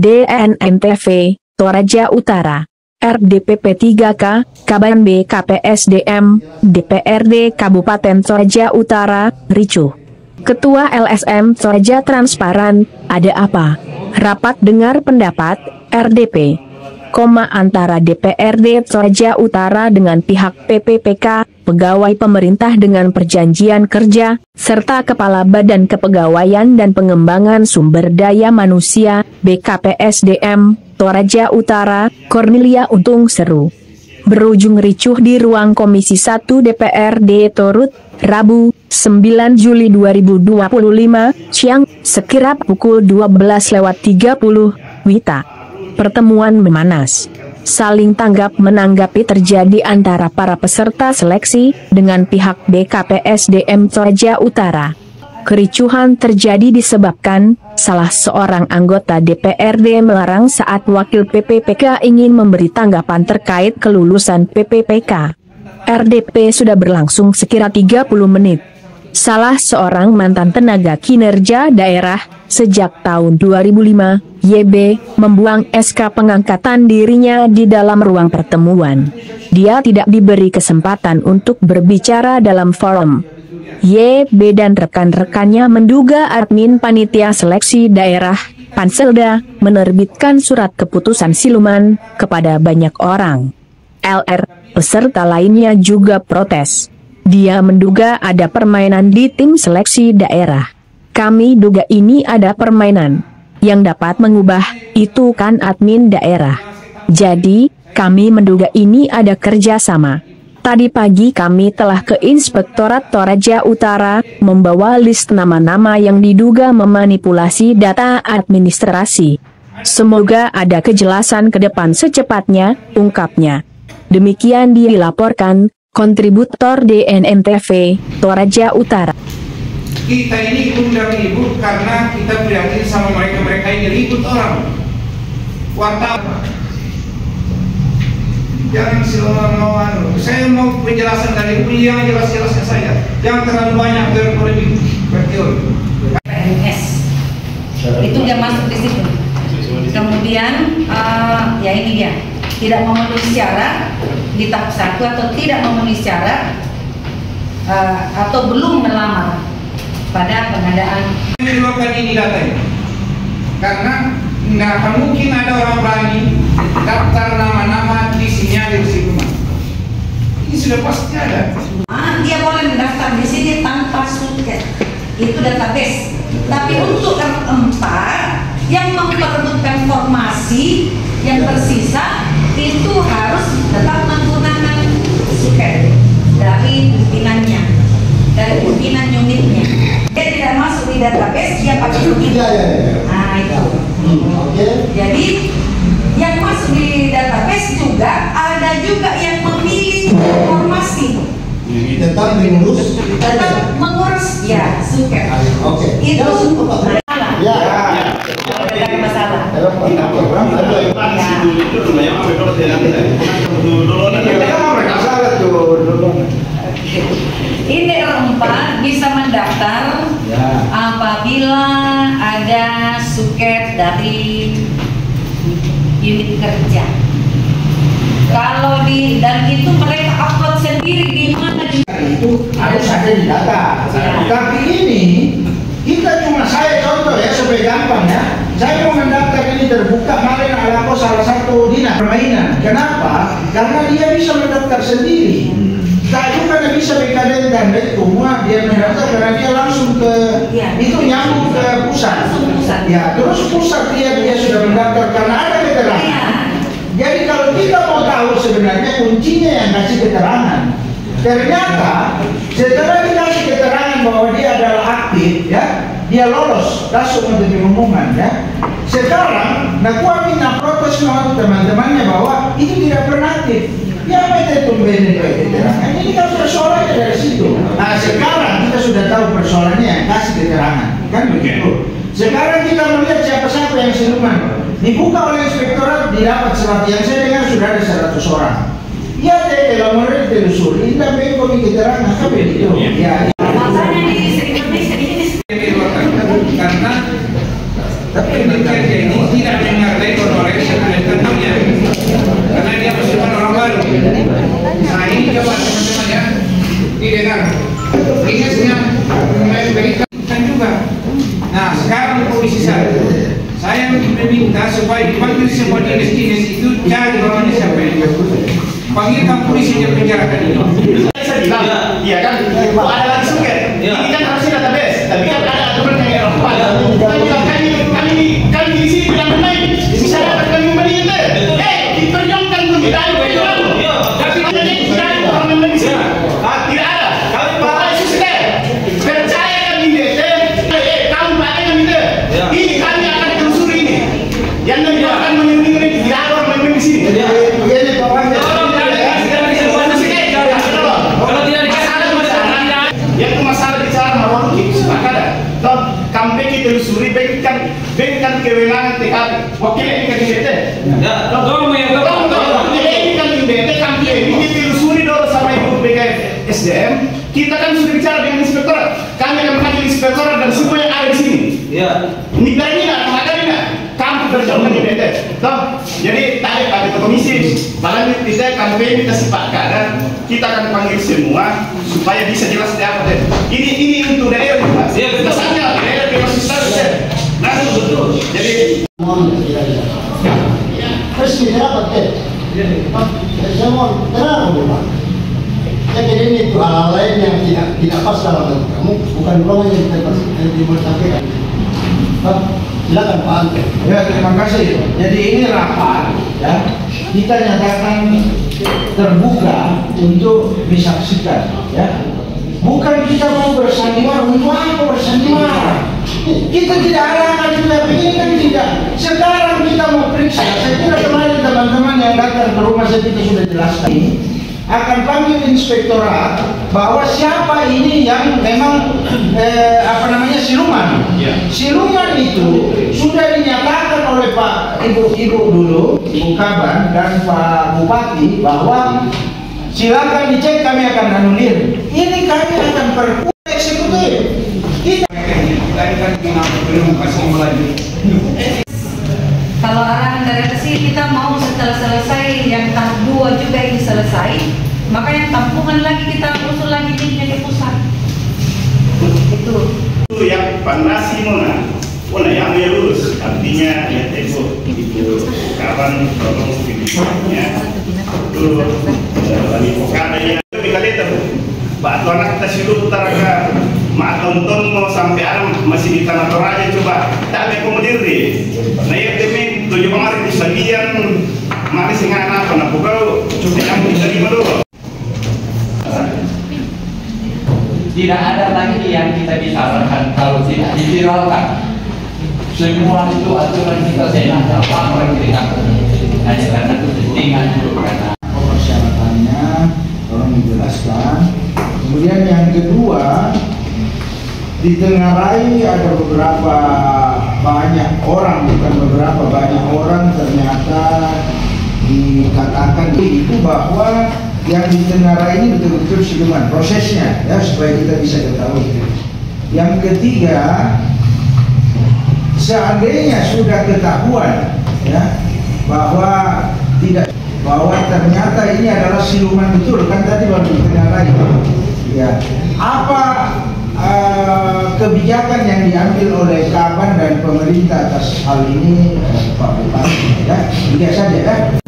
DNNTV, Toraja Utara. RDPP 3K, Kaban BKPSDM, DPRD Kabupaten Toraja Utara, ricuh. Ketua LSM Toraja transparan, ada apa? Rapat dengar pendapat, RDP, antara DPRD Toraja Utara dengan pihak PPPK, pegawai pemerintah dengan perjanjian kerja, serta Kepala Badan Kepegawaian dan Pengembangan Sumber Daya Manusia, BKPSDM, Toraja Utara, Cornelia Untung Seru. Berujung ricuh di ruang Komisi 1 DPRD Torut, Rabu, 9 Juli 2025, siang, sekira pukul 12:30 WITA. Pertemuan memanas. Saling tanggap menanggapi terjadi antara para peserta seleksi dengan pihak BKPSDM Toraja Utara. Kericuhan terjadi disebabkan salah seorang anggota DPRD melarang saat wakil PPPK ingin memberi tanggapan terkait kelulusan PPPK. RDP sudah berlangsung sekira 30 menit. Salah seorang mantan tenaga kinerja daerah sejak tahun 2005, YB, membuang SK pengangkatan dirinya di dalam ruang pertemuan. Dia tidak diberi kesempatan untuk berbicara dalam forum. YB dan rekan-rekannya menduga admin panitia seleksi daerah, Panselda, menerbitkan surat keputusan siluman kepada banyak orang. LR, peserta lainnya juga protes. Dia menduga ada permainan di tim seleksi daerah. Kami duga ini ada permainan yang dapat mengubah, itu kan admin daerah. Jadi, kami menduga ini ada kerjasama. Tadi pagi kami telah ke Inspektorat Toraja Utara, membawa list nama-nama yang diduga memanipulasi data administrasi. Semoga ada kejelasan ke depan secepatnya, ungkapnya. Demikian dilaporkan, kontributor DNNTV, Toraja Utara. Kita ini undang ribut karena kita prihatin sama mereka-mereka yang ribut orang. Wartawan. Jangan silau-silau. Saya mau penjelasan dari beliau, jelas-jelas ke saya. Jangan terlalu banyak berpolemik, berteori. PNS itu dia masuk di situ. Kemudian ya ini dia, tidak memenuhi syarat di tahap 1 atau tidak memenuhi syarat atau belum melamar pada pengadaan. Menyebabkan ini datanya, karena nggak akan mungkin ada orang berani daftar nama-nama disinyalir si rumah. Ini sudah pasti ada. Dia boleh mendaftar di sini tanpa suket, itu database. Tapi untuk R4 yang memperebutkan formasi yang tersisa itu harus tetap menggunakan suket dari pimpinannya, dari pimpinan unitnya. Dia tidak masuk di database, dia pakai unit. Nah itu. Jadi yang masuk di database juga ada juga yang memilih formasi. Tetap mengurus ya suket. Itu masalah. Ya. Ada masalah. Ini R4 bisa mendaftar apabila ada suket dari unit kerja. Kalau dan itu mereka upload sendiri di mana itu harus ada di data. Tapi ini kita cuma, saya contoh ya supaya gampang ya. Saya mau mendaftar ini terbuka, kemarin ada aku salah satu dinas permainan. Kenapa? Karena dia bisa mendaftar sendiri. Saya juga tidak bisa BKD dan itu semua dia mendaftar karena dia langsung ke itu nyambung ke pusat. Ya, terus pusat dia sudah mendaftar karena ada keterangan. Jadi kalau kita mau tahu sebenarnya kuncinya yang kasih keterangan. Ternyata setelah dikasih keterangan bahwa dia adalah aktif, ya, dia lolos langsung untuk diumumkan, ya. Sekarang, nak minta protes sama teman-temannya bahwa itu tidak pernah aktif. Ya, apa itu tumben itu keterangan? Ini kan persoalannya dari situ. Nah, sekarang kita sudah tahu persoalannya yang kasih keterangan, kan begitu. Sekarang kita melihat siapa-siapa yang siluman. Dibuka oleh inspektorat, didapat 100. Yang saya dengar sudah ada 100 orang. Ya, kalau mereka telusuri, tidak bengkok keterangan, apa itu? Ya. Makanya di Indonesia ini karena tapi kerja ini tidak dengar panggilkan polisi dia penjarakan ini. Saya bilang, iya kan, ada lagi suket. Ini kan harusnya database, tapi kan ada aturan yang Eropa. Kita bilang kami di sini bilang main, misalnya kami membeli itu, diperjuangkan pembedaan perjuangan. Tapi tidak ada orang membeli di sini. Tidak ada. Kami pakai suket. Percaya kami itu, kamu pakai kami itu. Ini kami akan telusuri ini. Yang nanti akan menyembunyikan tidak ada orang membeli di sini. Begini pokoknya. Kampanye telusuri berikan kewenangan TKP wakil ini kan DPT ini kan DPT kampanye ini telusuri dulu sama ibu BKF SDM. Kita kan sudah bicara dengan inspektorat, kami akan panggil inspektorat dan semua yang ada di sini. Ini berani nggak, ada nggak kamu berjuang dengan DPT jadi tarik ada komisi malah kita kampanye kita sepakat dan kita akan panggil semua supaya bisa jelas apa ini untuk daerah Mas. Pesannya daerah nah betul. Jadi Terus kita dapat saya mau terang Pak. Jadi ini itu hal lain yang tidak pas dalam kamu, bukan ruangan yang disampaikan. Silakan Pak Ante. Ya, terima kasih. Jadi ini rapat, ya. Kita nyatakan terbuka untuk disaksikan, ya. Bukan kita mau bersandiwara, untuk apa bersandiwara? Kita tidak arahkan juga, ini kan tidak. Sekarang kita mau periksa. Saya kira kemarin teman-teman yang datang ke rumah saya kita sudah jelaskan. Akan panggil inspektorat bahwa siapa ini yang memang siluman. Siluman itu sudah dinyatakan oleh Pak Ibu dulu, Ibu Kaban dan Pak Bupati bahwa silakan dicek, kami akan anulir. Ini kami akan perkuat eksekutif. Kita kan belum kasih lagi. Kalau arahan dari sini kita mau setelah selesai yang tahap 2 juga ini selesai, maka yang tampungan lagi kita usul lagi di pusat. Itu yang pandasi Mona yang dia lurus artinya ya tempo itu kawan tolong videonya itu lagi pokadanya itu kaleta Pak anak kita silu utara mak tonton mau sampai alam masih di tanah Toraja coba tak ada komodir deh. Nah ya demi 7 Maret di Sagian mari singan apa nak bukau cukup yang bisa dulu. Tidak ada lagi yang kita bicarakan kalau tidak diviralkan. Semua itu aturan kita senang apa orang kita hanya karena kepentingan karena Persyaratannya tolong dijelaskan. Kemudian yang kedua, ditengarai ada beberapa banyak orang, bukan beberapa banyak orang ternyata dikatakan itu bahwa yang ditengarai ini betul-betul siluman prosesnya, ya, supaya kita bisa ketahui. Yang ketiga, seandainya sudah ketahuan, ya, bahwa ternyata ini adalah siluman betul, kan tadi baru ditengarai, ya, apa kebijakan yang diambil oleh Kaban dan pemerintah atas hal ini, Pak Bupati, ya, tidak saja, ya.